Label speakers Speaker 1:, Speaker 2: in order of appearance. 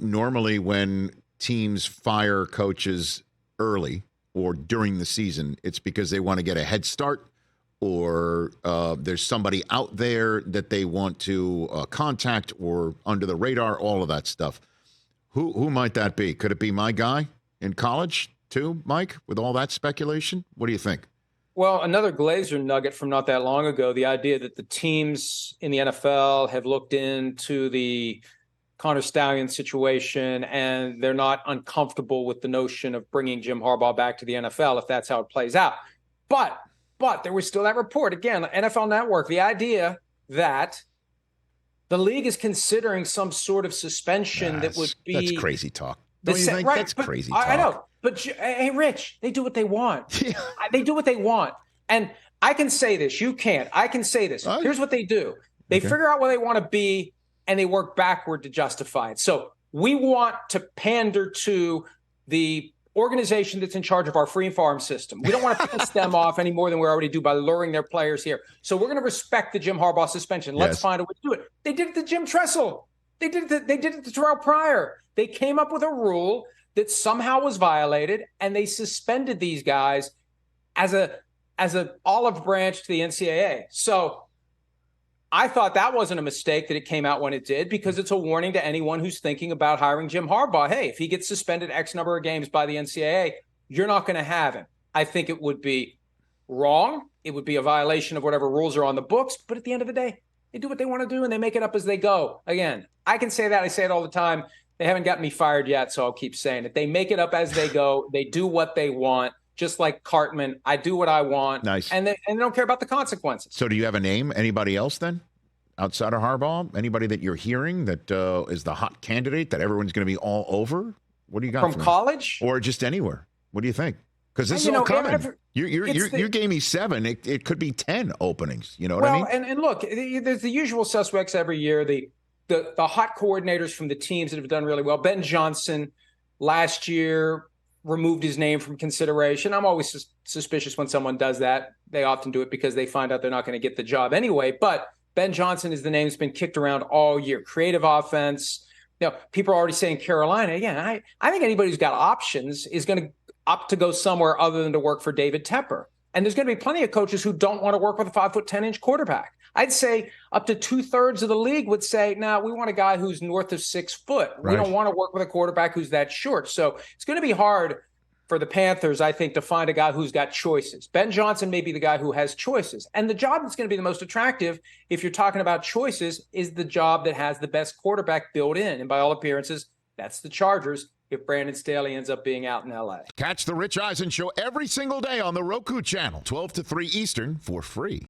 Speaker 1: normally when teams fire coaches early or during the season, it's because they want to get a head start, or there's somebody out there that they want to contact, or under the radar, all of that stuff. Who might that be? Could it be my guy in college too, Mike, with all that speculation? What do you think?
Speaker 2: Well, another Glazer nugget from not that long ago, the idea that the teams in the NFL have looked into the Connor Stallion situation and they're not uncomfortable with the notion of bringing Jim Harbaugh back to the NFL if that's how it plays out. But there was still that report, again, NFL Network, the idea that the league is considering some sort of suspension that would be...
Speaker 1: That's crazy talk. Don't you think?
Speaker 2: Right,
Speaker 1: that's crazy talk.
Speaker 2: I know. But, hey, Rich, they do what they want. They do what they want. And I can say this. You can't. I can say this. Here's what they do. They figure out where they want to be, and they work backward to justify it. So we want to pander to the organization that's in charge of our free farm system. We don't want to piss them off any more than we already do by luring their players here. So we're going to respect the Jim Harbaugh suspension. Let's find a way to do it. They did it to Jim Tressel. They did it to Terrell Pryor. They came up with a rule that somehow was violated, and they suspended these guys as a olive branch to the NCAA. So I thought that wasn't a mistake that it came out when it did, because it's a warning to anyone who's thinking about hiring Jim Harbaugh. Hey, if he gets suspended X number of games by the NCAA, you're not going to have him. I think it would be wrong. It would be a violation of whatever rules are on the books. But at the end of the day, they do what they want to do, and they make it up as they go. Again, I can say that. I say it all the time. They haven't gotten me fired yet, so I'll keep saying it. They make it up as they go. They do what they want, just like Cartman. I do what I want.
Speaker 1: Nice.
Speaker 2: And they don't care about the consequences.
Speaker 1: So do you have a name? Anybody else then outside of Harbaugh? Anybody that you're hearing that is the hot candidate that everyone's going to be all over? What do you got
Speaker 2: from college?
Speaker 1: Or just anywhere? What do you think? Because this is all coming. You gave me 7. It could be 10 openings. You know what I mean?
Speaker 2: And look, there's the usual suspects every year. The hot coordinators from the teams that have done really well. Ben Johnson last year removed his name from consideration. I'm always suspicious when someone does that. They often do it because they find out they're not going to get the job anyway. But Ben Johnson is the name that's been kicked around all year. Creative offense. People are already saying Carolina. Again, I think anybody who's got options is going to opt to go somewhere other than to work for David Tepper. And there's going to be plenty of coaches who don't want to work with a 5'10" quarterback. I'd say up to 2/3 of the league would say, we want a guy who's north of 6 foot. Right. We don't want to work with a quarterback who's that short. So it's going to be hard for the Panthers, I think, to find a guy who's got choices. Ben Johnson may be the guy who has choices. And the job that's going to be the most attractive, if you're talking about choices, is the job that has the best quarterback built in. And by all appearances, that's the Chargers, if Brandon Staley ends up being out in L.A.
Speaker 1: Catch the Rich Eisen Show every single day on the Roku channel, 12 to 3 Eastern, for free.